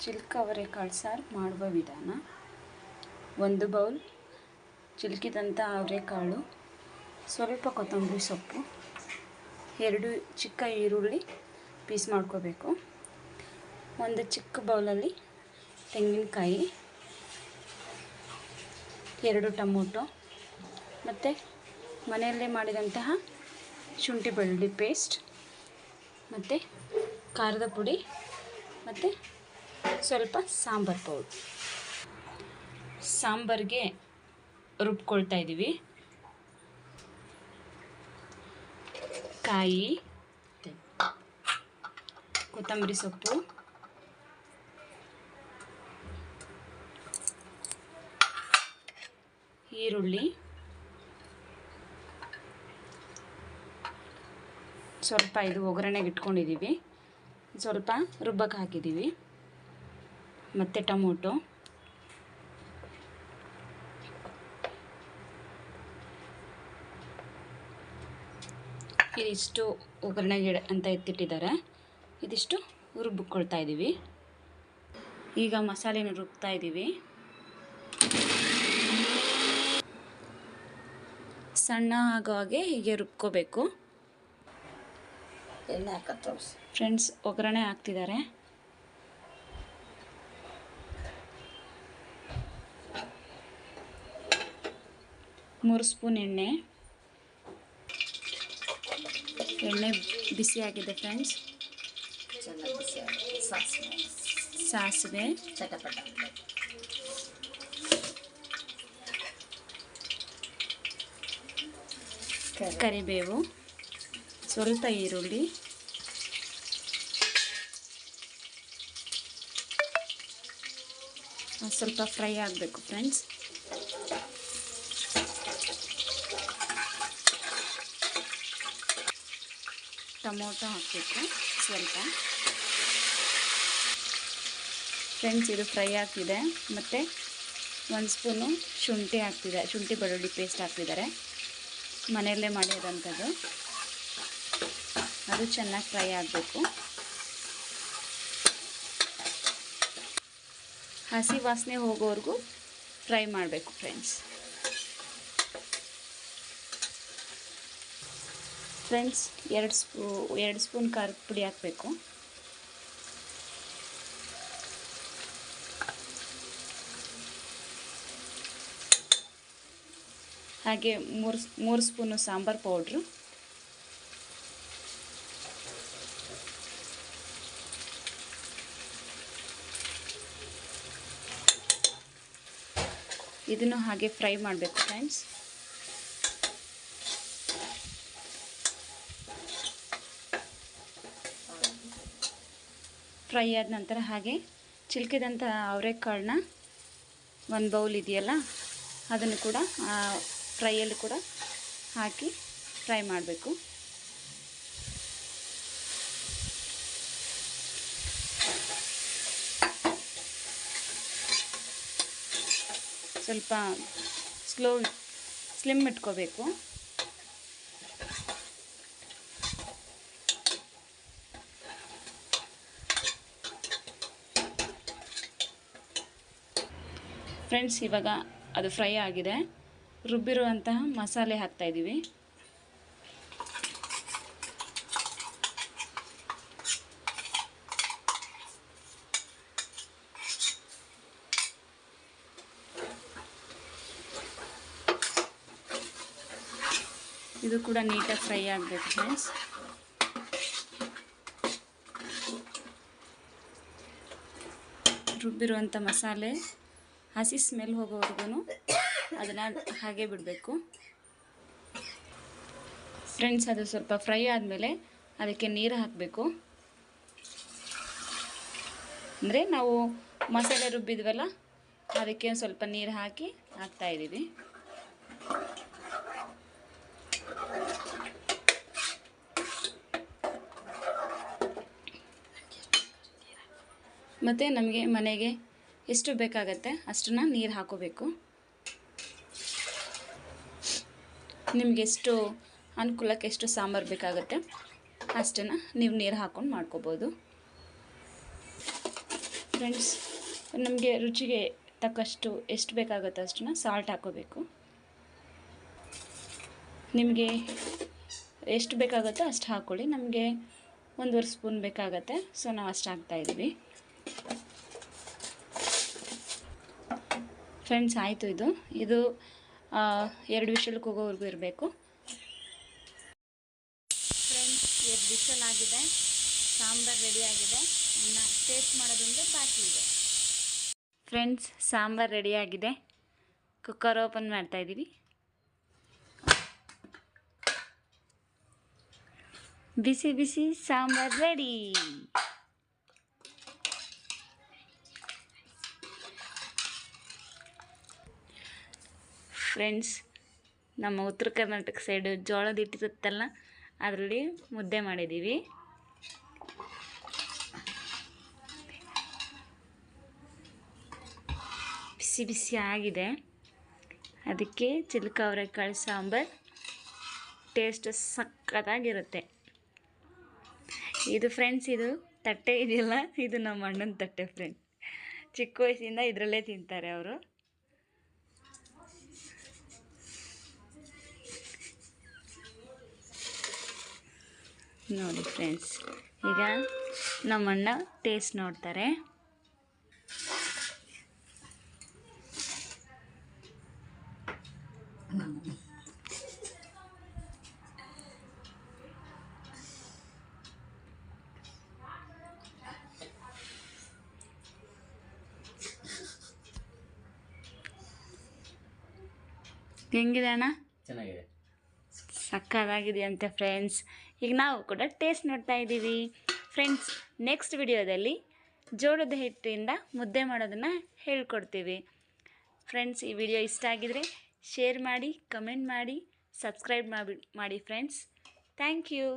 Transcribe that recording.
ಚಿಲ್ಕ ಅವರೆಕಾಳು ಸಾರು ಮಾಡುವ ವಿಧಾನ. 1 ಬೌಲ್ ಚಿಲ್ಕಿದಂಥ ಅವರೆಕಾಳು, ಸ್ವಲ್ಪ ಕೊತ್ತಂಬರಿ ಸೊಪ್ಪು, 2 ಚಿಕ್ಕ ಈರುಳ್ಳಿ ಪೀಸ್ ಮಾಡ್ಕೋಬೇಕು. ಒಂದು ಚಿಕ್ಕ ಬೌಲಲ್ಲಿ ತೆಂಗಿನಕಾಯಿ, 2 ಟೊಮೊಟೊ ಮತ್ತು ಮನೆಯಲ್ಲೇ ಮಾಡಿದಂತಹ ಶುಂಠಿ ಬೆಳ್ಳುಳ್ಳಿ ಪೇಸ್ಟ್ ಮತ್ತು ಖಾರದ ಪುಡಿ ಮತ್ತು ಸ್ವಲ್ಪ ಸಾಂಬಾರು ಪೌಡ್ರ್. ಸಾಂಬಾರಿಗೆ ರುಬ್ಕೊಳ್ತಾ ಇದ್ದೀವಿ. ಕಾಯಿ, ಕೊತ್ತಂಬರಿ ಸೊಪ್ಪು, ಈರುಳ್ಳಿ, ಸ್ವಲ್ಪ ಇದು ಒಗ್ಗರಣೆಗೆ ಇಟ್ಕೊಂಡಿದ್ದೀವಿ, ಸ್ವಲ್ಪ ರುಬ್ಬಕ್ಕೆ ಹಾಕಿದ್ದೀವಿ, ಮತ್ತು ಟೊಮೊಟೊ, ಇದಿಷ್ಟು ಒಗ್ಗರಣೆಗೆ ಅಂತ ಎತ್ತಿಟ್ಟಿದ್ದಾರೆ. ಇದಿಷ್ಟು ರುಬ್ಬಿಕೊಳ್ತಾ ಇದ್ದೀವಿ. ಈಗ ಮಸಾಲೆನ ರುಬ್ತಾ ಇದ್ದೀವಿ. ಸಣ್ಣ ಆಗೋ ಹಾಗೆ ಹೀಗೆ ರುಬ್ಕೋಬೇಕು. ಎಣ್ಣೆ ಹಾಕತ್ತ ಫ್ರೆಂಡ್ಸ್, ಒಗ್ಗರಣೆ ಹಾಕ್ತಿದ್ದಾರೆ. ಮೂರು ಸ್ಪೂನ್ ಎಣ್ಣೆ ಬಿಸಿಯಾಗಿದೆ ಫ್ರೆಂಡ್ಸ್. ಸಾಸಿವೆ, ಚಟಪಟ, ಕರಿಬೇವು, ಸ್ವಲ್ಪ ಈರುಳ್ಳಿ, ಸ್ವಲ್ಪ ಫ್ರೈ ಆಗಬೇಕು ಫ್ರೆಂಡ್ಸ್. ಟೊಮೊಟೊ ಹಾಕಬೇಕು ಸ್ವಲ್ಪ. ಫ್ರೆಂಡ್ಸ್, ಇದು ಫ್ರೈ ಆಗ್ತಿದೆ. ಮತ್ತು 1 ಸ್ಪೂನು ಶುಂಠಿ ಬೆಳ್ಳುಳ್ಳಿ ಪೇಸ್ಟ್ ಹಾಕ್ತಿದ್ದಾರೆ, ಮನೆಯಲ್ಲೇ ಮಾಡಿರೋಂಥದ್ದು. ಅದು ಚೆನ್ನಾಗಿ ಫ್ರೈ ಆಗಬೇಕು. ಹಸಿ ವಾಸನೆ ಹೋಗೋವರೆಗೂ ಫ್ರೈ ಮಾಡಬೇಕು ಫ್ರೆಂಡ್ಸ್. ಫ್ರೆಂಡ್ಸ್, 2 ಸ್ಪೂನ್ ಖಾರದ ಪುಡಿ ಹಾಕಬೇಕು. ಹಾಗೆ 3 ಸ್ಪೂನು ಸಾಂಬಾರು ಪೌಡ್ರು, ಇದನ್ನು ಹಾಗೆ ಫ್ರೈ ಮಾಡಬೇಕು ಫ್ರೆಂಡ್ಸ್. ಫ್ರೈ ಆದ ನಂತರ ಹಾಗೆ ಚಿಲ್ಕಿದಂಥ ಅವರೆಕಾಳನ್ನ 1 ಬೌಲ್ ಇದೆಯಲ್ಲ, ಅದನ್ನು ಕೂಡ ಫ್ರೈಯಲ್ಲಿ ಕೂಡ ಹಾಕಿ ಫ್ರೈ ಮಾಡಬೇಕು. ಸ್ವಲ್ಪ ಸ್ಲಿಮ್ ಇಟ್ಕೋಬೇಕು. ಫ್ರೆಂಡ್ಸ್, ಇವಾಗ ಅದು ಫ್ರೈ ಆಗಿದೆ. ರುಬ್ಬಿರುವಂತಹ ಮಸಾಲೆ ಹಾಕ್ತಾಯಿದ್ದೀವಿ. ಇದು ಕೂಡ ನೀಟಾಗಿ ಫ್ರೈ ಆಗಬೇಕು ಫ್ರೆಂಡ್ಸ್. ರುಬ್ಬಿರುವಂಥ ಮಸಾಲೆ ಹಸಿ ಸ್ಮೆಲ್ ಹೋಗೋವರೆಗೂ ಅದನ್ನು ಹಾಗೆ ಬಿಡಬೇಕು ಫ್ರೆಂಡ್ಸ್. ಅದು ಸ್ವಲ್ಪ ಫ್ರೈ ಆದಮೇಲೆ ಅದಕ್ಕೆ ನೀರು ಹಾಕಬೇಕು. ಅಂದರೆ ನಾವು ಮಸಾಲೆ ರುಬ್ಬಿದ್ವಲ್ಲ, ಅದಕ್ಕೆ ಸ್ವಲ್ಪ ನೀರು ಹಾಕಿ ಹಾಕ್ತಾಯಿದ್ದೀವಿ. ಮತ್ತು ನಮಗೆ ಮನೆಗೆ ಎಷ್ಟು ಬೇಕಾಗತ್ತೆ ಅಷ್ಟನ್ನು ನೀರು ಹಾಕೋಬೇಕು. ನಿಮಗೆ ಎಷ್ಟು ಅನುಕೂಲಕ್ಕೆ ಎಷ್ಟು ಸಾಂಬಾರು ಬೇಕಾಗುತ್ತೆ ಅಷ್ಟನ್ನು ನೀವು ನೀರು ಹಾಕ್ಕೊಂಡು ಮಾಡ್ಕೋಬೋದು. ಫ್ರೆಂಡ್ಸ್, ನಮಗೆ ರುಚಿಗೆ ತಕ್ಕಷ್ಟು ಎಷ್ಟು ಬೇಕಾಗುತ್ತೋ ಅಷ್ಟನ್ನು ಸಾಲ್ಟ್ ಹಾಕೋಬೇಕು. ನಿಮಗೆ ಎಷ್ಟು ಬೇಕಾಗುತ್ತೋ ಅಷ್ಟು ಹಾಕ್ಕೊಳ್ಳಿ. ನಮಗೆ 1.5 ಸ್ಪೂನ್ ಬೇಕಾಗತ್ತೆ, ಸೊ ನಾವು ಅಷ್ಟು ಹಾಕ್ತಾಯಿದ್ವಿ. ಫ್ರೆಂಡ್ಸ್, ಆಯಿತು. ಇದು 2 ವಿಷಲ್ಗೆ ಹೋಗೋವರೆಗೂ ಇರಬೇಕು. ಫ್ರೆಂಡ್ಸ್, 2 ವಿಷಲ್ ಆಗಿದೆ, ಸಾಂಬಾರು ರೆಡಿಯಾಗಿದೆ. ಇನ್ನು ಟೇಸ್ಟ್ ಮಾಡೋದೊಂದು ಬಾಕಿ ಇದೆ. ಫ್ರೆಂಡ್ಸ್, ಸಾಂಬಾರು ರೆಡಿಯಾಗಿದೆ. ಕುಕ್ಕರ್ ಓಪನ್ ಮಾಡ್ತಾಯಿದ್ದೀವಿ. ಬಿಸಿ ಬಿಸಿ ಸಾಂಬಾರು ರೆಡಿ. ಫ್ರೆಂಡ್ಸ್, ನಮ್ಮ ಉತ್ತರ ಕರ್ನಾಟಕ ಸೈಡು ಜೋಳದ ಹಿಟ್ಟಿರುತ್ತಲ್ಲ, ಅದರಲ್ಲಿ ಮುದ್ದೆ ಮಾಡಿದ್ದೀವಿ. ಬಿಸಿ ಬಿಸಿ ಆಗಿದೆ. ಅದಕ್ಕೆ ಚಿಲ್ಕ ಅವರೆಕಾಳು ಸಾಂಬಾರು ಟೇಸ್ಟ್ ಸಕ್ಕತ್ತಾಗಿರುತ್ತೆ. ಇದು ಫ್ರೆಂಡ್ಸ್, ಇದು ತಟ್ಟೆ ಇದೆಯಲ್ಲ, ಇದು ನಮ್ಮ ಅಣ್ಣನ ತಟ್ಟೆ ಫ್ರೆಂಡ್. ಚಿಕ್ಕ ವಯಸ್ಸಿಂದ ಇದರಲ್ಲೇ ತಿಂತಾರೆ ಅವರು. ನೋಡಿ ಫ್ರೆಂಡ್ಸ್, ಈಗ ನಮ್ಮಣ್ಣ ಟೇಸ್ಟ್ ನೋಡ್ತಾರೆ. ಹೆಂಗಿದೆ ಅಣ್ಣ? ಚೆನ್ನಾಗಿದೆ, ಸಕ್ಕತ್ತಾಗಿದೆಯಂತೆ ಫ್ರೆಂಡ್ಸ್. ಈಗ ನಾವು ಕೂಡ ಟೇಸ್ಟ್ ನೋಡ್ತಾ ಇದ್ದೀವಿ. ಫ್ರೆಂಡ್ಸ್, ನೆಕ್ಸ್ಟ್ ವಿಡಿಯೋದಲ್ಲಿ ಜೋಳದ ಹಿಟ್ಟಿಂದ ಮುದ್ದೆ ಮಾಡೋದನ್ನು ಹೇಳ್ಕೊಡ್ತೀವಿ. ಫ್ರೆಂಡ್ಸ್, ಈ ವಿಡಿಯೋ ಇಷ್ಟ ಆಗಿದರೆ ಶೇರ್ ಮಾಡಿ, ಕಮೆಂಟ್ ಮಾಡಿ, ಸಬ್ಸ್ಕ್ರೈಬ್ ಮಾಡಿ ಫ್ರೆಂಡ್ಸ್. Thank you.